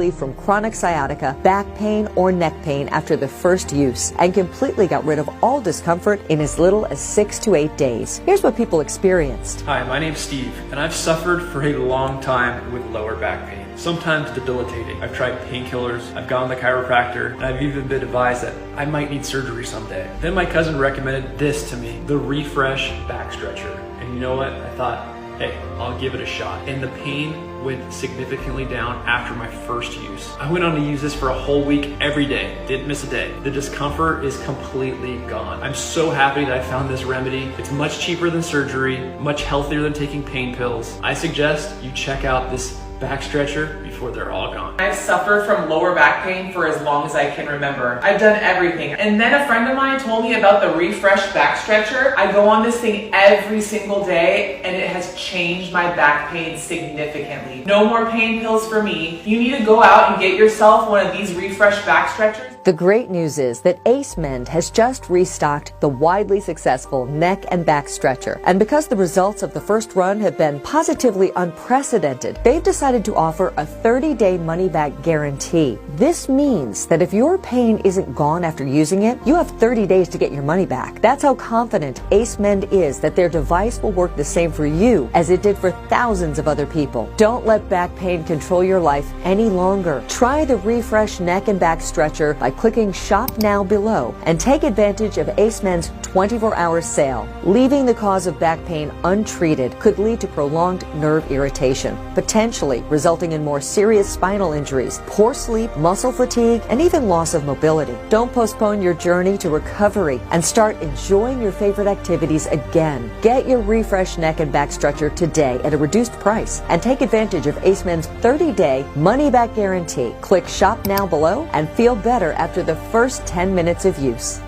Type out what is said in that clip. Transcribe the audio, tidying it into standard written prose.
relief from chronic sciatica, back pain, or neck pain after the first use, and completely got rid of all discomfort in as little as 6 to 8 days. Here's what people experienced. Hi, my name's Steve, and I've suffered for a long time with lower back pain, sometimes debilitating. I've tried painkillers, I've gone to the chiropractor, and I've even been advised that I might need surgery someday. Then my cousin recommended this to me, the Refresh Back Stretcher. And you know what? I thought, hey, I'll give it a shot. And the pain went significantly down after my first use. I went on to use this for a whole week every day, didn't miss a day. The discomfort is completely gone. I'm so happy that I found this remedy. It's much cheaper than surgery, much healthier than taking pain pills. I suggest you check out this back stretcher before they're all gone. I've suffered from lower back pain for as long as I can remember. I've done everything. And then a friend of mine told me about the Refresh Back Stretcher. I go on this thing every single day and it has changed my back pain significantly. No more pain pills for me. You need to go out and get yourself one of these Refresh Back Stretchers. The great news is that Ace Mend has just restocked the widely successful neck and back stretcher. And because the results of the first run have been positively unprecedented, they've decided to offer a 30-day money-back guarantee. This means that if your pain isn't gone after using it, you have 30 days to get your money back. That's how confident Ace Mend is that their device will work the same for you as it did for thousands of other people. Don't let back pain control your life any longer. Try the Refresh Neck and Back Stretcher by clicking Shop Now below and take advantage of Ace Mend's 24-hour sale. Leaving the cause of back pain untreated could lead to prolonged nerve irritation, potentially resulting in more serious spinal injuries, poor sleep, muscle fatigue, and even loss of mobility. Don't postpone your journey to recovery and start enjoying your favorite activities again. Get your Refresh Neck and Back Stretcher today at a reduced price and take advantage of Ace Mend's 30-day money-back guarantee. Click Shop Now below and feel better after the first 10 minutes of use.